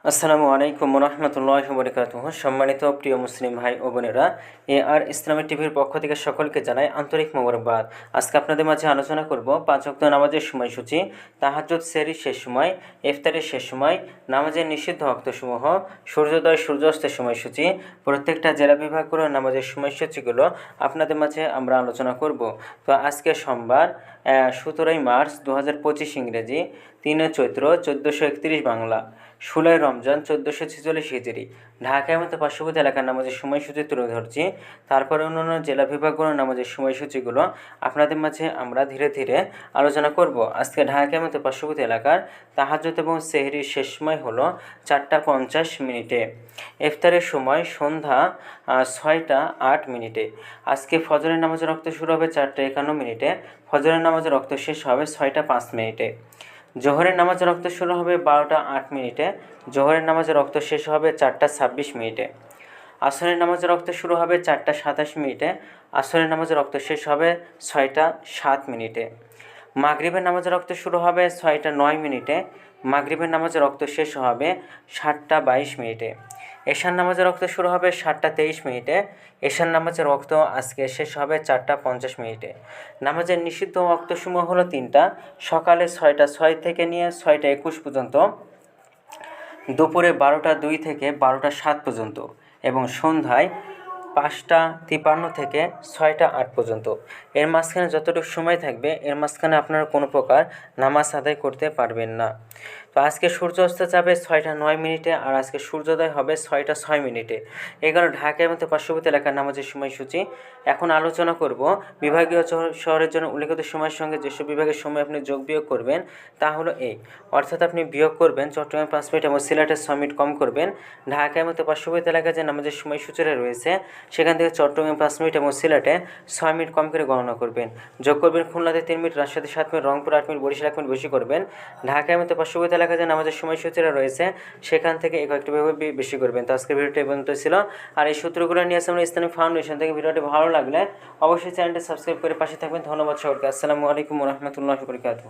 আসসালামু আলাইকুম রহমতুল্লাহি ওয়া বারাকাতুহু। সম্মানিত প্রিয় মুসলিম ভাই ও বোনেরা, আর ইসলামিক টিভির পক্ষ থেকে সকলকে জানাই আন্তরিক মোবারকবাদ। আজকে আপনাদের মাঝে আলোচনা করব 5 ওয়াক্ত নামাজের সময়সূচি, তাহাজ্জুদ সেহরির শেষ সময়, ইফতারের শেষ সময়, নামাজের নিষিদ্ধ ওয়াক্তসমূহ, সূর্যোদয় সূর্যাস্তের সময়সূচি, প্রত্যেকটা জেলা বিভাগগুলোর নামাজের সময়সূচিগুলো আপনাদের মাঝে আমরা আলোচনা করব। তো আজকে সোমবার 17 মার্চ 2025 ইংরেজি, 3 চৈত্র 1431 বাংলা, 16 রমজান 1446 হিজরি। ঢাকার মতো পার্শ্ববর্তী এলাকার নামাজের সময়সূচি তুলে ধরছি। তারপরে অন্যান্য জেলা বিভাগগুলোর নামাজের সময়সূচিগুলো আপনাদের মাঝে আমরা ধীরে ধীরে আলোচনা করব। আজকে ঢাকার মতো পার্শ্ববর্তী এলাকার তাহাজ্জুদ এবং সেহরির শেষ সময় হলো 4টা 50 মিনিটে। ইফতারের সময় সন্ধ্যা 6টা 8 মিনিটে। আজকে ফজরের নামাজের রক্ত শুরু হবে 4টা 51 মিনিটে। ফজরের নামাজের রক্ত শেষ হবে 6টা 5 মিনিটে। জোহরের নামাজের রক্ত শুরু হবে 12টা 8 মিনিটে। জোহরের নামাজের রক্ত শেষ হবে 4টা 26 মিনিটে। আসরের নামাজের রক্ত শুরু হবে 4টা 27 মিনিটে। আসরের নামাজের রক্ত শেষ হবে 6টা 7 মিনিটে। মাগরিবের নামাজের রক্ত শুরু হবে 6টা 9 মিনিটে। মাগরিবের নামাজের রক্ত শেষ হবে 7টা 22 মিনিটে। এশার নামাজের রক্ত শুরু হবে 7টা 23 মিনিটে। এশার নামাজের রক্ত আজকে শেষ হবে 4টা 50 মিনিটে। নামাজের নিষিদ্ধ ওয়াক্তসমূহ হলো 3টা: সকালে 6টা 6 থেকে নিয়ে 6টা 21 পর্যন্ত, দুপুরে 12টা 2 থেকে 12টা 7 পর্যন্ত এবং সন্ধ্যায় 5টা 53 থেকে 6টা 8 পর্যন্ত। এর মাঝখানে যতটুকু সময় থাকবে, এর মাঝখানে আপনারা কোনো প্রকার নামাজ আদায় করতে পারবেন না। তো আজকে সূর্য অস্ত যাবে 6টা 9 মিনিটে, আর আজকে সূর্যোদয় হবে 6টা 6 মিনিটে। এগুলো ঢাকার মতো পার্শ্ববর্তী এলাকার নামাজের সময়সূচি। এখন আলোচনা করব বিভাগীয় শহরের জন্য উল্লেখিত সময়ের সঙ্গে যেসব বিভাগের সময় আপনি যোগ বিয়োগ করবেন তা হলো এই। অর্থাৎ আপনি বিয়োগ করবেন চট্টগ্রামে 5 মিনিট এবং সিলেটে 6 মিনিট কম করবেন। ঢাকার মতো পার্শ্ববর্তী এলাকায় যে নামাজের সময়সূচিটা রয়েছে সেখান থেকে চট্টগ্রামে 5 মিনিট এবং সিলেটে 6 মিনিট কম করে গণনা করবেন। যোগ করবেন খুলনাতে 3 মিনিট, রাজশাহীতে 7 minute, Rangpur 8 minute, Barishal 1 minute বেশি করবেন। ঢাকার মতো পার্শ্ববর্তী এলাকায় যে নামাজের সময়সূচিটা রয়েছে সেখান থেকে কয়েকটিভাবে বেশি করবেন। তো আজকের ভিডিওটি এই পর্যন্ত ছিল। আর এই সূত্রগুলো নিয়ে আসে আমরা ইসলামিক ফাউন্ডেশন থেকে। ভিডিওটি ভালো লাগলে অবশ্যই চ্যানেলটি সাবস্ক্রাইব করে পাশে থাকবেন। ধন্যবাদ সকলকে। আসসালামু আলাইকুম রহমতুল্লাহি ওয়া বারাকাতুহু।